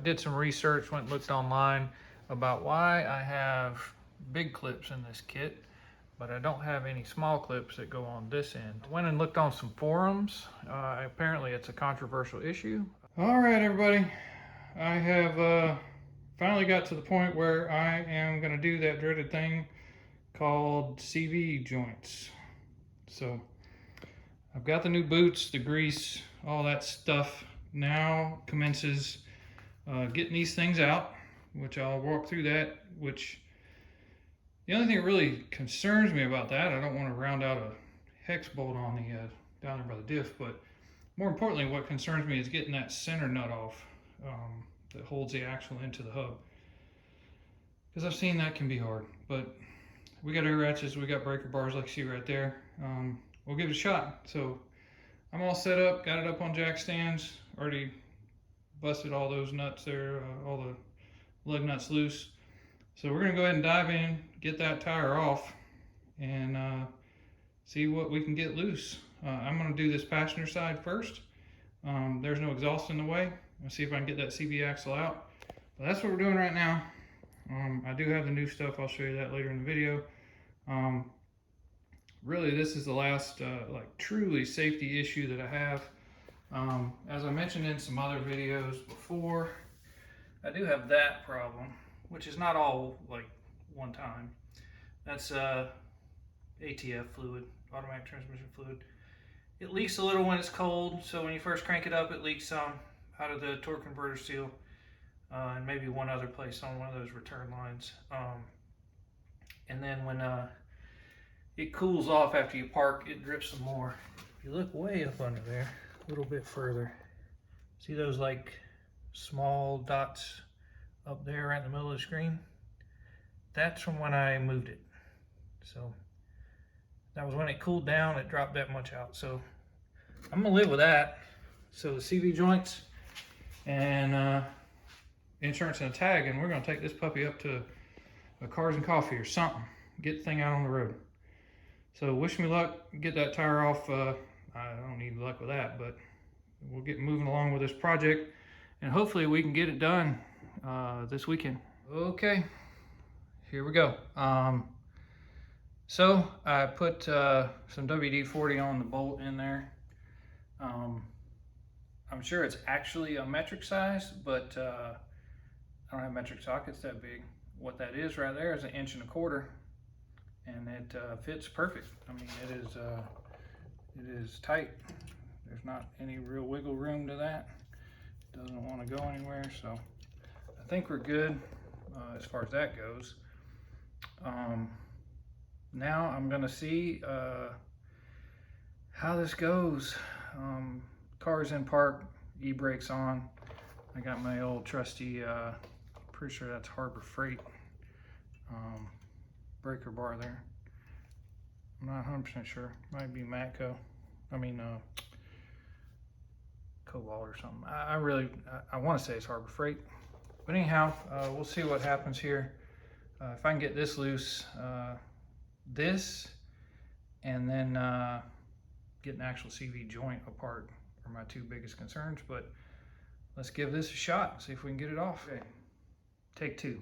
I did some research, went and looked online about why I have big clips in this kit, but I don't have any small clips that go on this end. I went and looked on some forums. Apparently it's a controversial issue. All right, everybody. I have finally got to the point where I am going to do that dreaded thing called CV joints. So I've got the new boots, the grease, all that stuff. Now commences getting these things out, which I'll walk through that. Which the only thing that really concerns me about that, I don't want to round out a hex bolt on the down there by the diff, but more importantly, what concerns me is getting that center nut off that holds the axle into the hub, because I've seen that can be hard. But we got air ratchets, we got breaker bars like you see right there. We'll give it a shot. So I'm all set up, got it up on jack stands, already busted all those nuts there, all the lug nuts loose. So we're gonna go ahead and dive in, get that tire off, and see what we can get loose. I'm gonna do this passenger side first. There's no exhaust in the way. I'll see if I can get that CV axle out. But that's what we're doing right now. I do have the new stuff. I'll show you that later in the video. Really, this is the last like truly safety issue that I have. As I mentioned in some other videos before, I do have that problem, which is not all like one time. That's ATF fluid, automatic transmission fluid. It leaks a little when it's cold, so when you first crank it up, it leaks some out of the torque converter seal, and maybe one other place on one of those return lines. And then when it cools off after you park, it drips some more. If you look way up under there, a little bit further, see those like small dots up there right in the middle of the screen? That's from when I moved it. So that was when it cooled down, it dropped that much out. So I'm gonna live with that. So the CV joints and insurance and a tag, and we're gonna take this puppy up to a Cars and Coffee or something. Get the thing out on the road. So wish me luck, get that tire off. I don't need luck with that, but we'll get moving along with this project, and hopefully we can get it done this weekend. Okay, here we go. So I put some WD-40 on the bolt in there. I'm sure it's actually a metric size, but I don't have metric sockets that big. What that is right there is 1.25 inches, and it fits perfect. I mean, it is tight. There's not any real wiggle room to that. It doesn't want to go anywhere, so I think we're good as far as that goes. Now I'm gonna see how this goes. Car's in park, e-brakes on. I got my old trusty, pretty sure that's Harbor Freight breaker bar there. I'm not 100% sure. Might be Matco. I mean Cobalt or something. I want to say it's Harbor Freight. But anyhow, we'll see what happens here. If I can get this loose, this, and then get an actual CV joint apart are my two biggest concerns. But let's give this a shot, see if we can get it off. Okay, take two.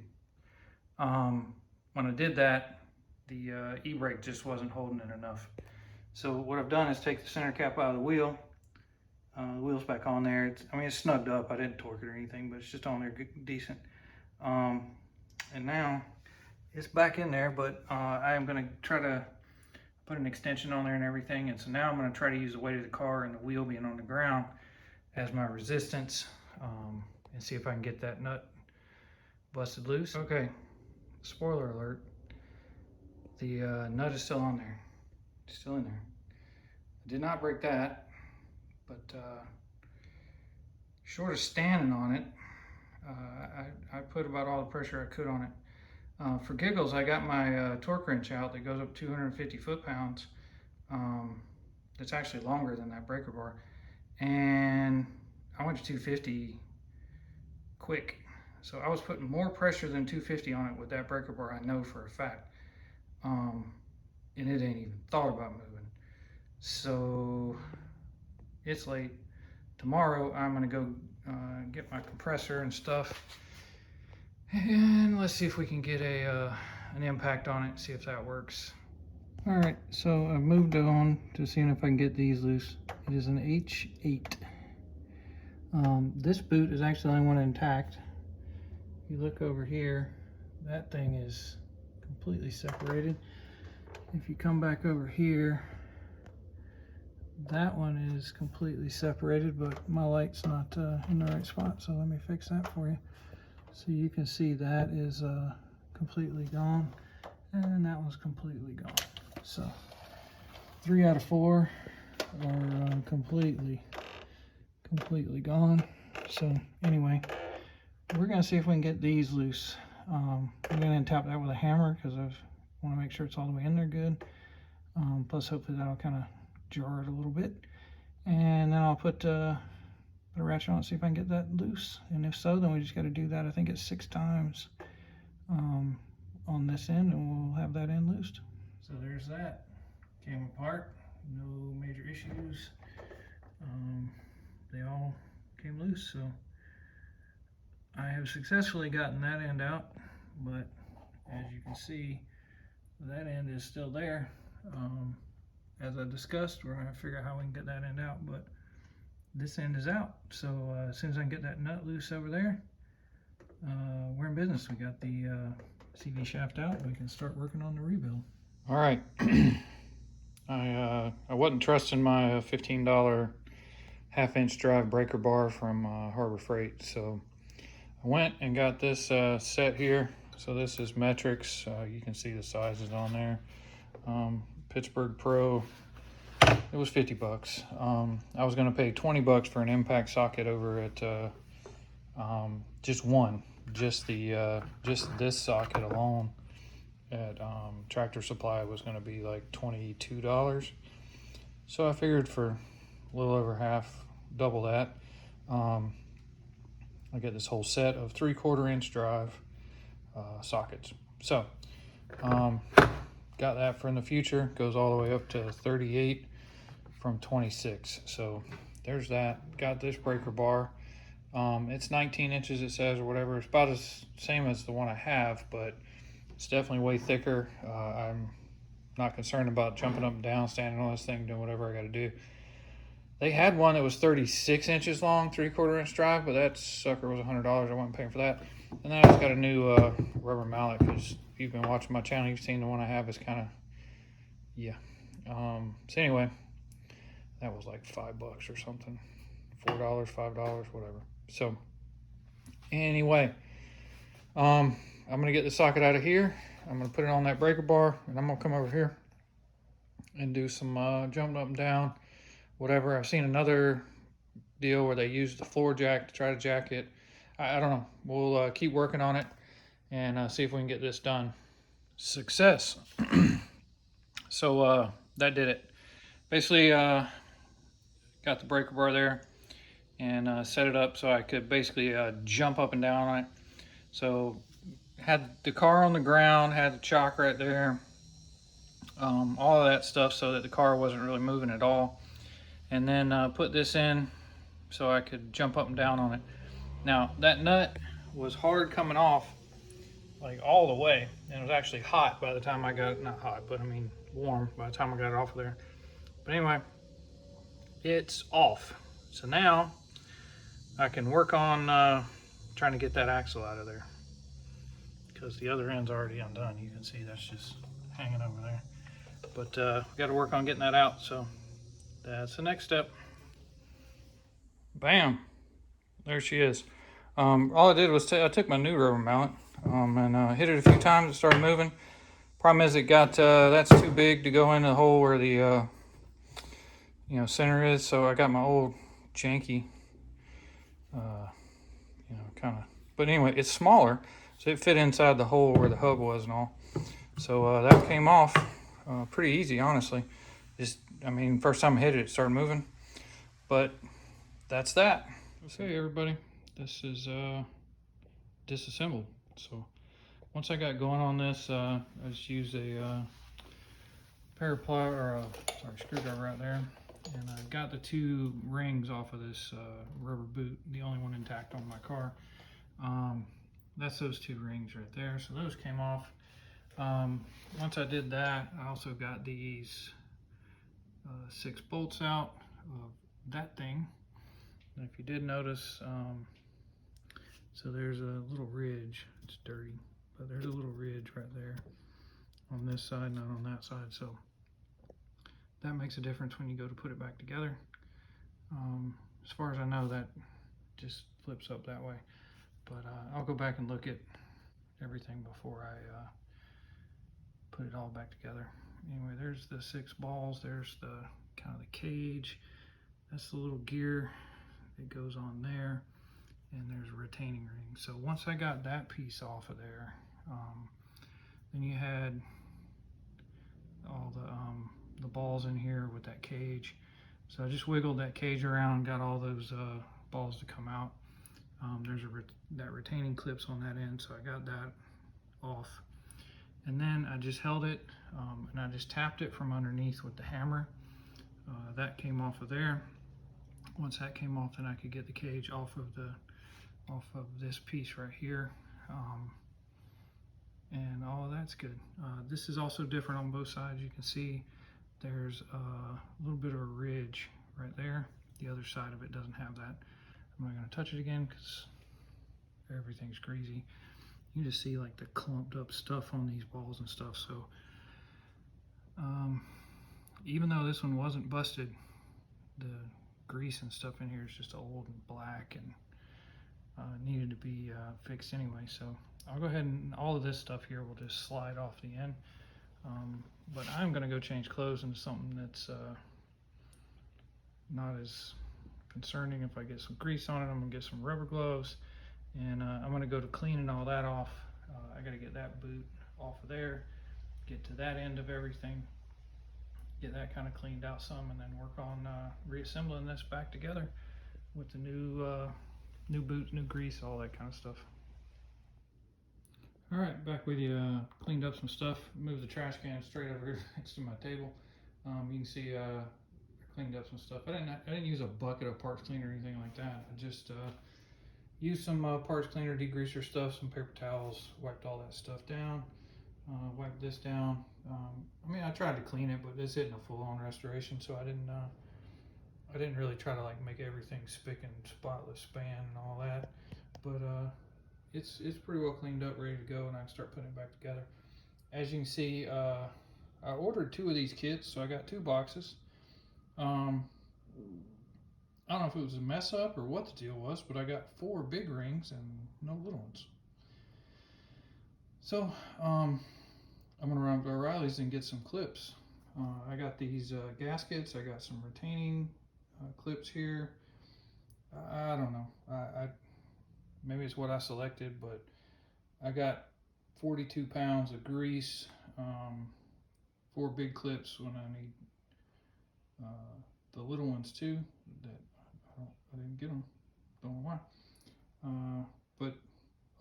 When I did that, the e-brake just wasn't holding it enough. So what I've done is take the center cap out of the wheel. The wheel's back on there. I mean, it's snugged up. I didn't torque it or anything, but it's just on there decent. And now it's back in there, but I am going to try to put an extension on there and everything. And so now I'm going to try to use the weight of the car and the wheel being on the ground as my resistance, and see if I can get that nut busted loose. Okay, spoiler alert, the nut is still on there. It's still in there. I did not break that, but short of standing on it, I put about all the pressure I could on it. For giggles, I got my torque wrench out that goes up 250 foot-pounds. It's actually longer than that breaker bar. And I went to 250 quick. So I was putting more pressure than 250 on it with that breaker bar, I know for a fact. And it ain't even thought about moving. So it's late. Tomorrow I'm gonna go get my compressor and stuff. And let's see if we can get an impact on it, see if that works. All right, so I've moved on to seeing if I can get these loose. It is an H8. This boot is actually the only one intact. If you look over here, that thing is completely separated. If you come back over here, that one is completely separated, but my light's not in the right spot, so let me fix that for you. So you can see that is completely gone, and that one's completely gone. So 3 out of 4 are completely gone. So anyway, we're gonna see if we can get these loose. I'm gonna tap that with a hammer because I want to make sure it's all the way in there good. Plus hopefully that'll kind of jar it a little bit, and then I'll put a ratchet on it, see if I can get that loose, and if so, then we just got to do that. I think it's 6 times on this end, and we'll have that end loosed. So there's that. Came apart, no major issues. They all came loose, so I have successfully gotten that end out, but as you can see, that end is still there. As I discussed, we're going to figure out how we can get that end out, but this end is out. So as soon as I can get that nut loose over there, we're in business. We got the CV shaft out. We can start working on the rebuild. All right. I wasn't trusting my $15 half-inch drive breaker bar from Harbor Freight, so I went and got this set here. So this is metrics. You can see the sizes on there. Pittsburgh Pro. It was 50 bucks. I was going to pay 20 bucks for an impact socket over at just this socket alone at Tractor Supply was going to be like $22. So I figured for a little over half, double that. I get this whole set of 3/4 inch drive sockets. So got that for in the future. Goes all the way up to 38 from 26. So there's that. Got this breaker bar. It's 19 inches, it says, or whatever. It's about the same as the one I have, but it's definitely way thicker. I'm not concerned about jumping up and down, standing on this thing, doing whatever I got to do. They had one that was 36 inches long, 3/4 inch drive, but that sucker was $100. I wasn't paying for that. And then I just got a new rubber mallet, because if you've been watching my channel, you've seen the one I have is kind of, yeah. So anyway, that was like $5 or something. $4, $5, whatever. So anyway, I'm going to get the socket out of here. I'm going to put it on that breaker bar, and I'm going to come over here and do some jumping up and down, whatever. I've seen another deal where they use the floor jack to try to jack it. I don't know. We'll keep working on it and see if we can get this done. Success. So that did it. Basically, got the breaker bar there and set it up so I could basically jump up and down on it. So had the car on the ground, had the chock right there, all of that stuff so that the car wasn't really moving at all. And then put this in so I could jump up and down on it. Now that nut was hard coming off, like all the way, and it was actually hot by the time I got it, not hot, but I mean warm by the time I got it off of there. But anyway, it's off. So now I can work on trying to get that axle out of there, because the other end's already undone. You can see that's just hanging over there. But we got to work on getting that out, so that's the next step. Bam, there she is. All I did was I took my new rubber mallet and hit it a few times. It started moving. Problem is, it got that's too big to go in the hole where the center is. So I got my old janky, kind of. But anyway, it's smaller, so it fit inside the hole where the hub was and all. So that came off pretty easy, honestly. First time I hit it, it started moving. But that's that. Okay, everybody, this is disassembled. So once I got going on this, I just used a pair of screwdriver right there, And I've got the 2 rings off of this rubber boot, the only one intact on my car. That's those 2 rings right there, so those came off. Once I did that, I also got these 6 bolts out of that thing. And if you did notice, so there's a little ridge. It's dirty, but there's a little ridge right there on this side, not on that side. So that makes a difference when you go to put it back together. As far as I know, that just flips up that way. But I'll go back and look at everything before I put it all back together. Anyway, there's the 6 balls. There's the kind of the cage. That's the little gear that goes on there. And there's a retaining ring. So once I got that piece off of there, then you had all the balls in here with that cage. So I just wiggled that cage around, got all those balls to come out. There's that retaining clips on that end, so I got that off. And then I just held it and I just tapped it from underneath with the hammer. That came off of there. Once that came off, then I could get the cage off of this piece right here. And all of that's good. This is also different on both sides. You can see there's a little bit of a ridge right there. The other side of it doesn't have that. I'm not going to touch it again because everything's greasy. You can just see like the clumped up stuff on these balls and stuff. So even though this one wasn't busted, the grease and stuff in here is just old and black and needed to be fixed anyway. So I'll go ahead and all of this stuff here will just slide off the end. But I'm going to go change clothes into something that's not as concerning. If I get some grease on it, I'm going to get some rubber gloves, and I'm going to go to cleaning all that off. I got to get that boot off of there, get to that end of everything, get that kind of cleaned out some, and then work on reassembling this back together with the new boots, new grease, all that kind of stuff. All right, back with you. Cleaned up some stuff, moved the trash can straight over here next to my table. You can see I cleaned up some stuff. I didn't use a bucket of parts cleaner or anything like that. I just used some parts cleaner, degreaser stuff, some paper towels, wiped all that stuff down, wiped this down. I mean, I tried to clean it, but it's hitting a full-on restoration, so I didn't really try to like make everything spick and spotless span and all that. But it's pretty well cleaned up, ready to go, and I can start putting it back together. As you can see, I ordered 2 of these kits, so I got 2 boxes. I don't know if it was a mess up or what the deal was, but I got 4 big rings and no little ones. So I'm gonna run to O'Reilly's and get some clips. I got these gaskets. I got some retaining clips here. I don't know. Maybe it's what I selected, but I got 42 pounds of grease, 4 big clips when I need the little ones too. That I didn't get them. Don't know why. But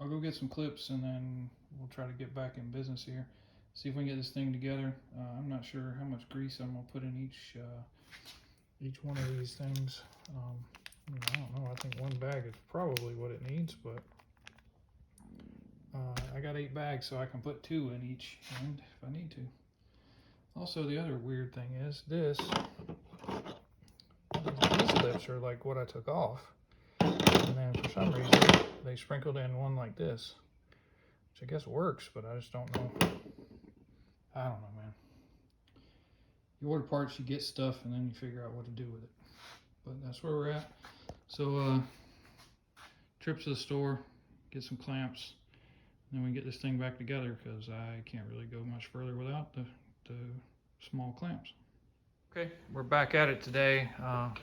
I'll go get some clips and then we'll try to get back in business here. See if we can get this thing together. I'm not sure how much grease I'm gonna put in each one of these things. I don't know. I think 1 bag is probably what it needs, but I got 8 bags, so I can put 2 in each end if I need to. Also, the other weird thing is these clips are like what I took off, and then for some reason they sprinkled in one like this, which I guess works, but I just don't know. I don't know, man. You order parts, you get stuff, and then you figure out what to do with it. But that's where we're at. So trip to the store, get some clamps, and then we get this thing back together because I can't really go much further without the small clamps. Okay, we're back at it today.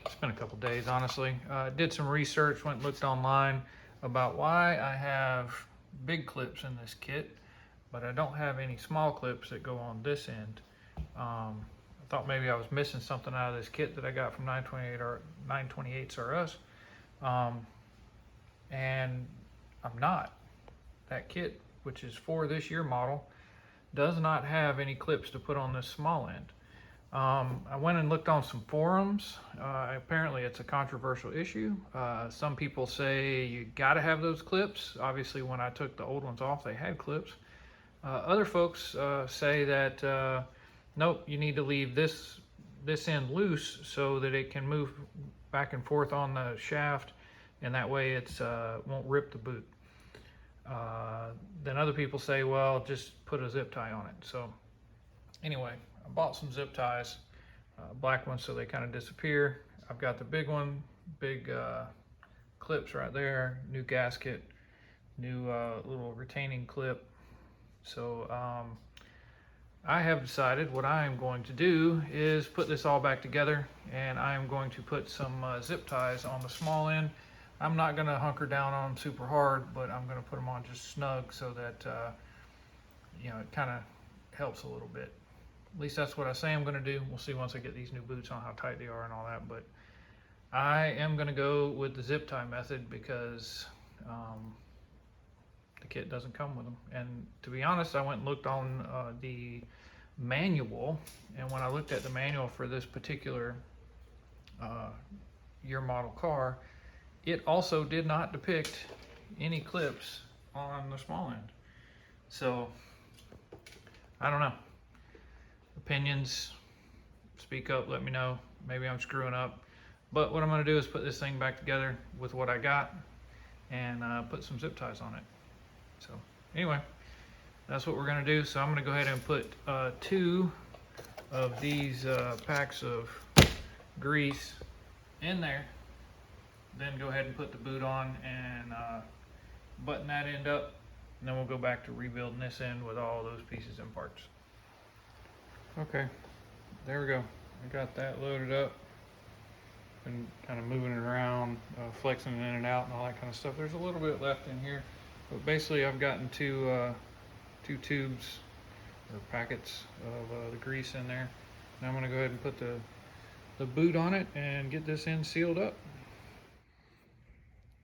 It's been a couple days, honestly. Did some research, went and looked online about why I have big clips in this kit, but I don't have any small clips that go on this end. I thought maybe I was missing something out of this kit that I got from 928s R Us, and I'm not. That kit, which is for this year model, does not have any clips to put on this small end. I went and looked on some forums. Apparently it's a controversial issue. Some people say you gotta have those clips. Obviously when I took the old ones off, they had clips. Other folks say that nope, you need to leave this end loose so that it can move back and forth on the shaft, and that way it won't rip the boot. Then other people say, well, just put a zip tie on it. So anyway, I bought some zip ties, black ones, so they kind of disappear. I've got the big one, big clips right there, new gasket, new little retaining clip. So I have decided what I am going to do is put this all back together, and I am going to put some zip ties on the small end. I'm not going to hunker down on them super hard, but I'm going to put them on just snug so that you know, it kind of helps a little bit. At least that's what I say I'm going to do. We'll see once I get these new boots on how tight they are and all that, but I am going to go with the zip tie method because the kit doesn't come with them. And to be honest, I went and looked on the manual, and when I looked at the manual for this particular year model car, it also did not depict any clips on the small end. So I don't know. Opinions, speak up, let me know. Maybe I'm screwing up, but what I'm going to do is put this thing back together with what I got and put some zip ties on it. So anyway, that's what we're going to do. So I'm going to go ahead and put 2 of these packs of grease in there, then go ahead and put the boot on and button that end up, and then we'll go back to rebuilding this end with all those pieces and parts. Okay, there we go. I got that loaded up and kind of moving it around, flexing it in and out and all that kind of stuff. There's a little bit left in here, but basically I've gotten two tubes or packets of the grease in there. Now I'm going to go ahead and put the boot on it and get this end sealed up.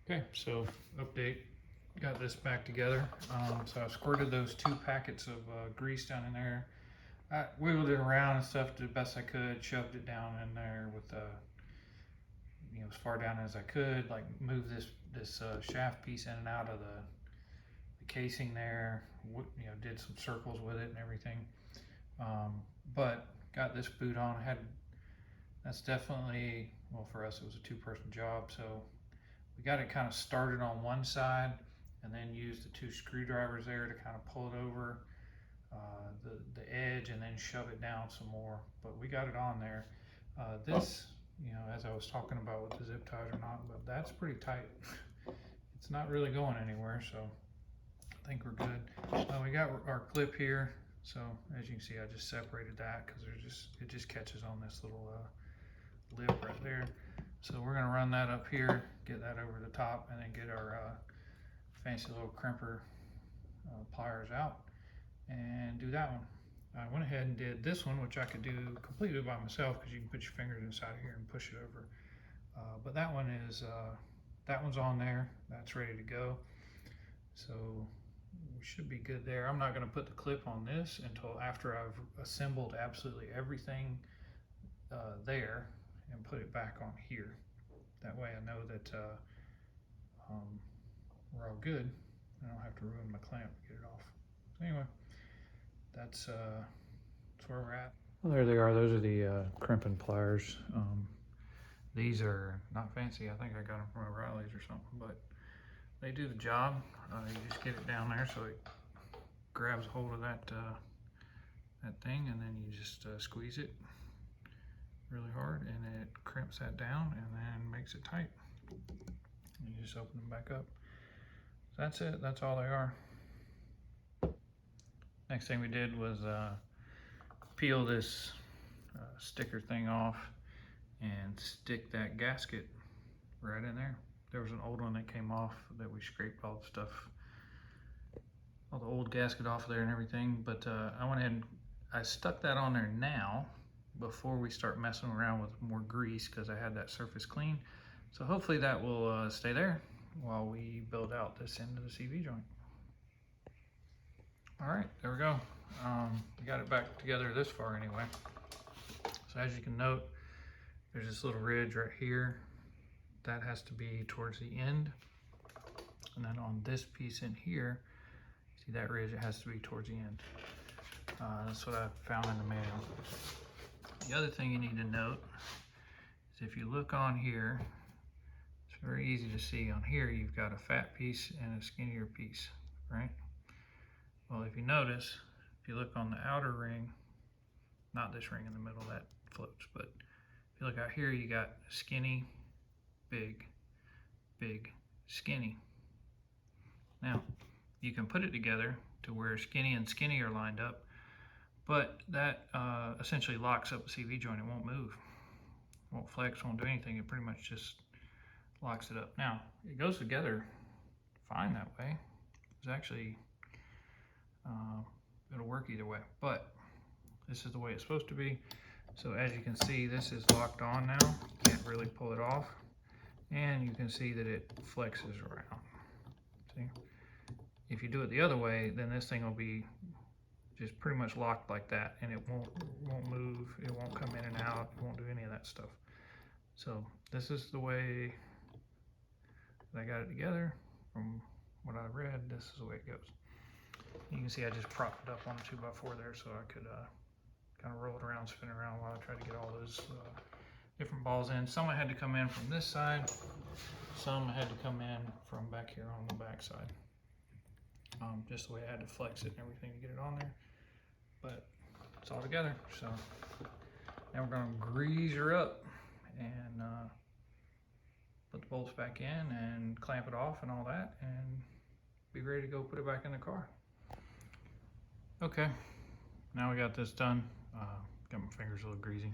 Okay, so update, got this back together. So I squirted those 2 packets of grease down in there. I wiggled it around and stuff the best I could, shoved it down in there with you know, as far down as I could, like move this shaft piece in and out of the casing there, you know, did some circles with it and everything. But got this boot on. That's definitely, well, for us it was a 2-person job, so we got it kind of started on one side and then used the 2 screwdrivers there to kind of pull it over the edge and then shove it down some more, but we got it on there. This, you know, as I was talking about with the zip ties or not, but that's pretty tight. It's not really going anywhere, so I think we're good. We got our clip here, so as you can see, I just separated that because it just catches on this little lip right there. So we're going to run that up here, get that over the top, and then get our fancy little crimper pliers out and do that one. I went ahead and did this one, which I could do completely by myself because you can put your fingers inside of here and push it over. But that one is, that one's on there. That's ready to go. So we should be good there. I'm not going to put the clip on this until after I've assembled absolutely everything there and put it back on here. That way I know that we're all good. I don't have to ruin my clamp to get it off. So anyway, that's where we're at. Well, there they are. Those are the crimping pliers. These are not fancy. I think I got them from O'Reilly's or something, but they do the job. You just get it down there so it grabs hold of that thing, and then you just squeeze it really hard, and it crimps that down and then makes it tight. You just open them back up. That's it. That's all they are. Next thing we did was peel this sticker thing off and stick that gasket right in there. There was an old one that came off that we scraped all the stuff, all the old gasket off there and everything, but I went ahead and I stuck that on there now before we start messing around with more grease because I had that surface clean. So hopefully that will stay there while we build out this end of the CV joint. All right, there we go. We got it back together this far anyway. So as you can note, there's this little ridge right here. That has to be towards the end. And then on this piece in here, see that ridge, it has to be towards the end. That's what I found in the manual. The other thing you need to note is if you look on here, it's very easy to see. On here, you've got a fat piece and a skinnier piece, right? Well, if you notice, if you look on the outer ring, not this ring in the middle, that floats, but if you look out here, you got skinny, big, big, skinny. Now, you can put it together to where skinny and skinny are lined up, but that essentially locks up the CV joint. It won't move, won't flex, won't do anything. It pretty much just locks it up. Now, it goes together fine that way. It's actually, it'll work either way, but this is the way it's supposed to be. So as you can see, this is locked on now. Can't really pull it off. And you can see that it flexes around. See? If you do it the other way, then this thing will be just pretty much locked like that, and it won't move, it won't come in and out, it won't do any of that stuff. So this is the way that I got it together. From what I read, this is the way it goes. You can see I just propped it up on a 2x4 there so I could kind of roll it around, spin it around while I try to get all those different balls in. Some I had to come in from this side, some I had to come in from back here on the back side. Just the way I had to flex it and everything to get it on there. But it's all together. So now we're going to grease her up and put the bolts back in and clamp it off and all that, and be ready to go put it back in the car. Okay, now we got this done. Got my fingers a little greasy.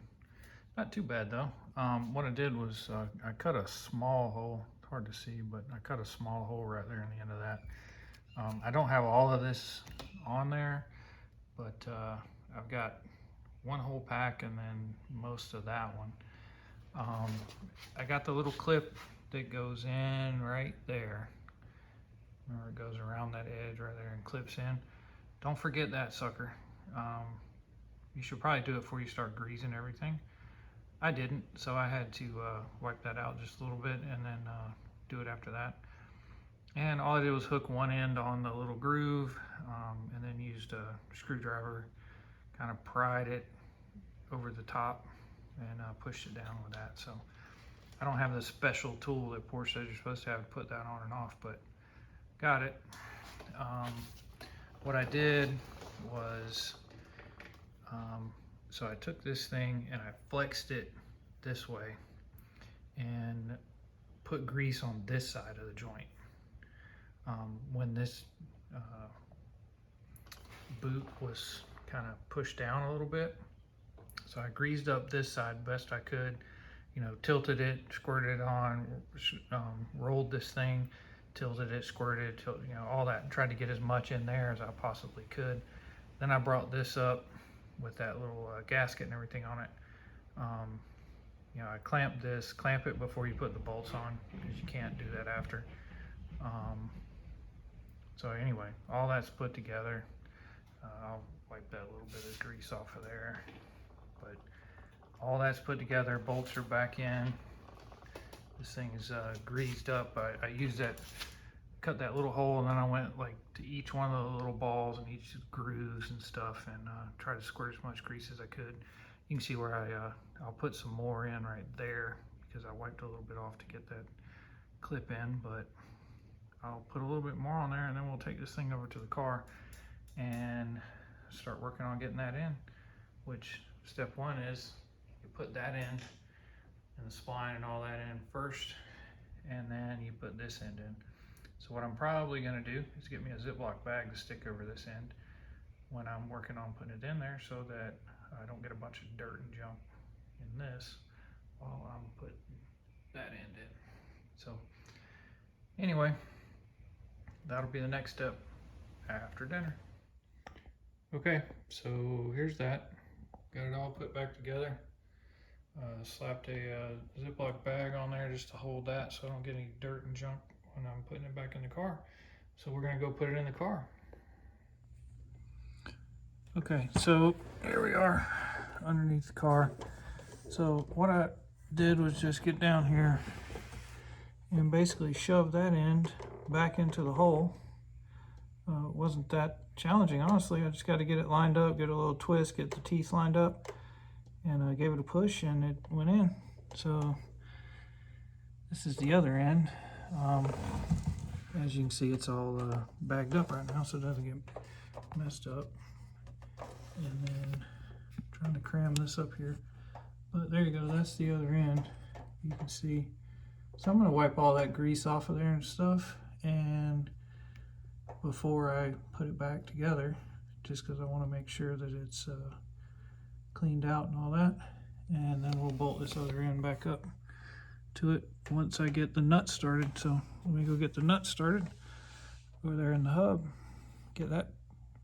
Not too bad though. What I did was I cut a small hole. It's hard to see, but I cut a small hole right there in the end of that. I don't have all of this on there, but I've got one whole pack and then most of that one. I got the little clip that goes in right there. Remember, it goes around that edge right there and clips in. Don't forget that sucker. You should probably do it before you start greasing everything. I didn't, so I had to wipe that out just a little bit and then do it after that. And all I did was hook one end on the little groove and then used a screwdriver, kind of pried it over the top and pushed it down with that. So I don't have the special tool that Porsche says you're supposed to have to put that on and off, but got it. What I did was, so I took this thing and I flexed it this way and put grease on this side of the joint. When this boot was kind of pushed down a little bit, so I greased up this side best I could, you know, tilted it, squirted it on, rolled this thing, tilted it, squirted, you know, all that, and tried to get as much in there as I possibly could. Then I brought this up with that little gasket and everything on it. You know, I clamped this, clamp it before you put the bolts on, because you can't do that after. So anyway, all that's put together. I'll wipe that little bit of grease off of there. But all that's put together, bolts are back in. This thing is greased up. I used that, cut that little hole, and then I went like to each one of the little balls and each grooves and stuff, and tried to squirt as much grease as I could. You can see where I'll put some more in right there because I wiped a little bit off to get that clip in, but I'll put a little bit more on there, and then we'll take this thing over to the car and start working on getting that in, which step one is you put that in and the spline and all that in first, and then you put this end in. So what I'm probably going to do is get me a Ziploc bag to stick over this end when I'm working on putting it in there, so that I don't get a bunch of dirt and junk in this while I'm putting that end in. So anyway, that'll be the next step after dinner. Okay, so here's that. Got it all put back together. Slapped a Ziploc bag on there just to hold that so I don't get any dirt and junk when I'm putting it back in the car. So we're gonna go put it in the car. Okay, so here we are underneath the car. So what I did was just get down here and basically shove that end back into the hole. It wasn't that challenging, honestly. I just got to get it lined up, get a little twist, get the teeth lined up, and I gave it a push and it went in. So this is the other end. As you can see, it's all bagged up right now so it doesn't get messed up. And then trying to cram this up here. But there you go, that's the other end. You can see. So I'm going to wipe all that grease off of there and stuff, and before I put it back together, just because I want to make sure that it's cleaned out and all that. And then we'll bolt this other end back up to it once I get the nuts started. So let me go get the nuts started over there in the hub, get that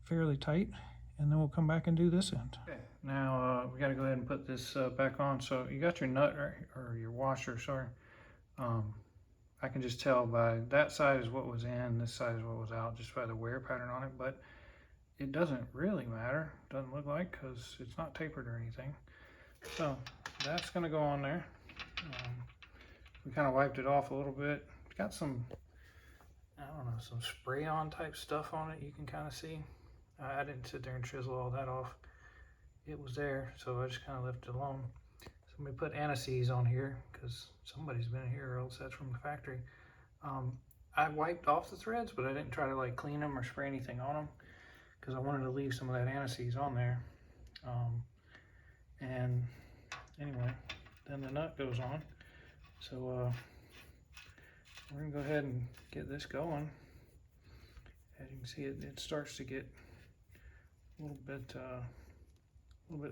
fairly tight, and then we'll come back and do this end. Okay, now we got to go ahead and put this back on. So you got your nut, or your washer, sorry. I can just tell by that side is what was in, this side is what was out, just by the wear pattern on it, but it doesn't really matter, doesn't look like, because it's not tapered or anything. So that's going to go on there. We kind of wiped it off a little bit. It's got some, I don't know, some spray on type stuff on it, you can kind of see. I didn't sit there and chisel all that off. It was there, so I just kind of left it alone. So let me put anti-seize on here because somebody's been here, or else that's from the factory. I wiped off the threads, but I didn't try to like clean them or spray anything on them because I wanted to leave some of that anti-seize on there. And anyway, then the nut goes on. So we're gonna go ahead and get this going. As you can see, it starts to get a little bit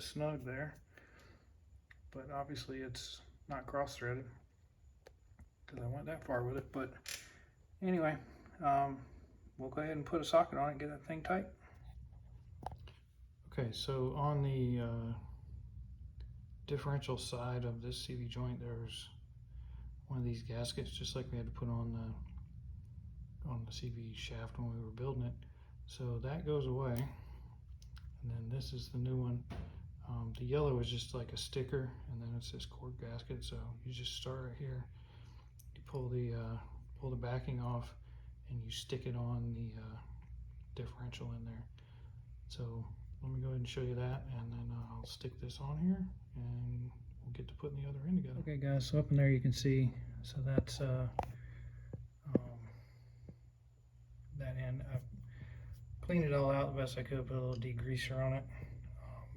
snug there, but obviously it's not cross-threaded because I went that far with it. But anyway, we'll go ahead and put a socket on it and get that thing tight. Okay, so on the differential side of this CV joint, there's one of these gaskets, just like we had to put on the CV shaft when we were building it. So that goes away, and then this is the new one. The yellow is just like a sticker, and then it's this cord gasket. So you just start right here, you pull the backing off, and you stick it on the differential in there. So let me go ahead and show you that, and then I'll stick this on here, and we'll get to putting the other end together. Okay guys, so up in there you can see, so that's that end. I cleaned it all out the best I could, put a little degreaser on it.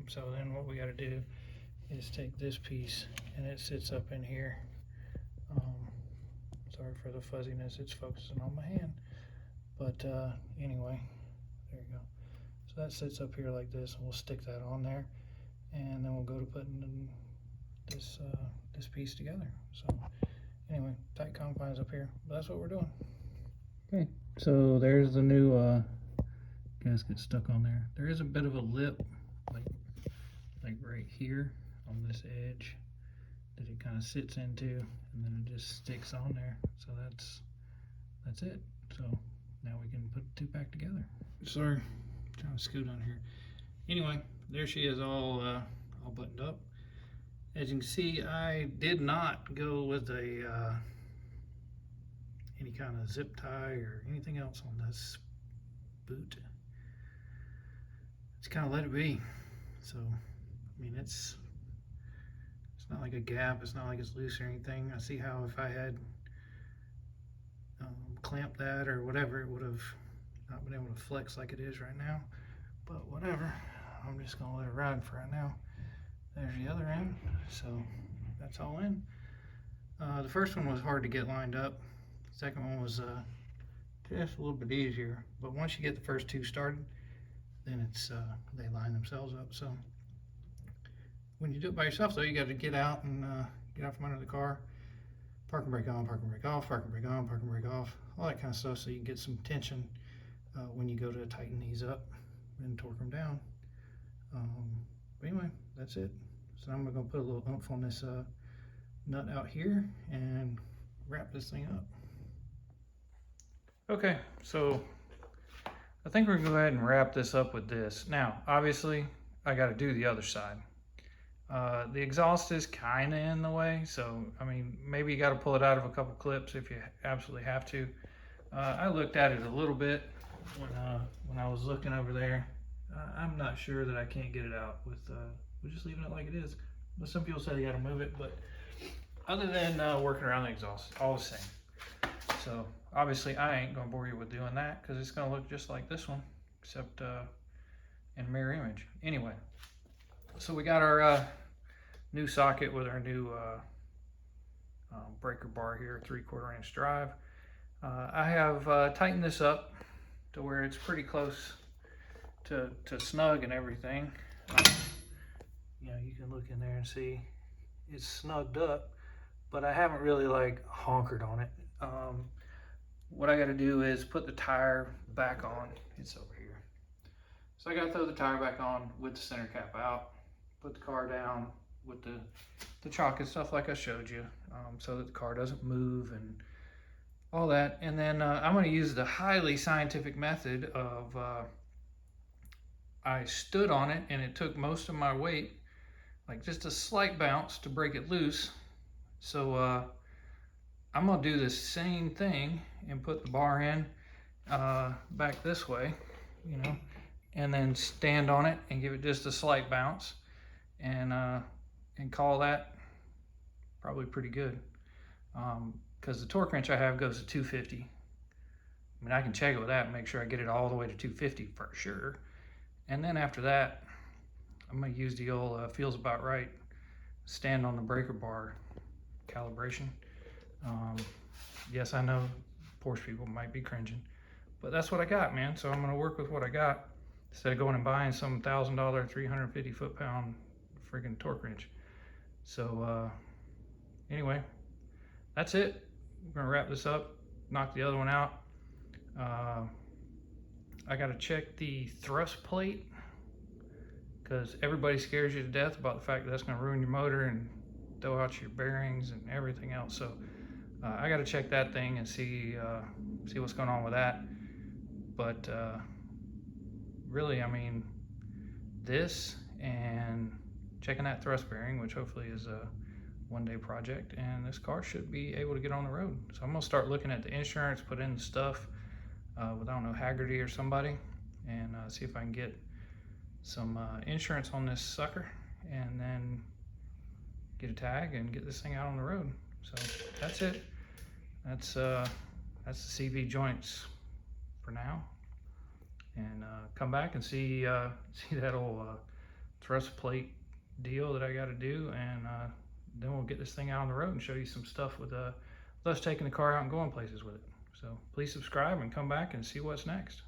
So then what we got to do is take this piece, and it sits up in here. Sorry for the fuzziness, it's focusing on my hand. But anyway, there you go. So that sits up here like this, and we'll stick that on there, and then we'll go to putting this piece together. So anyway, tight confines up here, but that's what we're doing. Okay, so there's the new gasket stuck on there. There is a bit of a lip, like right here on this edge, that it kind of sits into, and then it just sticks on there. So that's it. So now we can put the two back together. Sorry, trying to scoot on here. Anyway, there she is, all buttoned up. As you can see, I did not go with a any kind of zip tie or anything else on this boot. Just kind of let it be. So I mean, it's not like a gap, it's not like it's loose or anything. I see how if I had clamped that or whatever, it would have not been able to flex like it is right now. But whatever, I'm just gonna let it ride for right now. There's the other end, so that's all in. The first one was hard to get lined up. The second one was just a little bit easier. But once you get the first two started, then it's they line themselves up. So when you do it by yourself, though, you got to get out and get out from under the car, park and brake on, park and brake off, park and brake on, park and brake off, all that kind of stuff, so you can get some tension when you go to tighten these up and torque them down. But anyway, that's it. So I'm going to put a little oomph on this nut out here and wrap this thing up. Okay, so I think we're going to go ahead and wrap this up with this. Now, obviously, I got to do the other side. The exhaust is kind of in the way, so I mean, maybe you got to pull it out of a couple clips if you absolutely have to. I looked at it a little bit when I was looking over there. I'm not sure that I can't get it out with just leaving it like it is. But some people say you got to move it, but other than working around the exhaust, all the same. So obviously I ain't gonna bore you with doing that because it's gonna look just like this one, except in mirror image. Anyway, so we got our new socket with our new breaker bar here, 3/4 inch drive. I have tightened this up to where it's pretty close to snug and everything. You know, you can look in there and see it's snugged up, but I haven't really like honkered on it. What I got to do is put the tire back on. It's over here. So I got to throw the tire back on with the center cap out, put the car down with the chalk and stuff like I showed you, so that the car doesn't move and all that. And then I'm going to use the highly scientific method of I stood on it and it took most of my weight, like just a slight bounce to break it loose. So I'm gonna do the same thing and put the bar in back this way, you know, and then stand on it and give it just a slight bounce, and call that probably pretty good. Because the torque wrench I have goes to 250. I mean, I can check it with that and make sure I get it all the way to 250 for sure. And then after that, I'm gonna use the old feels about right, stand on the breaker bar calibration. Yes, I know Porsche people might be cringing, but that's what I got, man. So I'm gonna work with what I got instead of going and buying some $1,000, 350 foot-pound freaking torque wrench. So anyway, that's it. We're gonna wrap this up, knock the other one out. I gotta check the thrust plate because everybody scares you to death about the fact that that's gonna ruin your motor and throw out your bearings and everything else. So I got to check that thing and see what's going on with that. But really, I mean, this and checking that thrust bearing, which hopefully is a one-day project, and this car should be able to get on the road. So I'm gonna start looking at the insurance, put in the stuff with, I don't know, Haggerty or somebody, and see if I can get some insurance on this sucker, and then get a tag and get this thing out on the road. So that's it. That's the CV joints for now. And come back and see that old thrust plate deal that I got to do, and then we'll get this thing out on the road and show you some stuff with us taking the car out and going places with it. So please subscribe and come back and see what's next.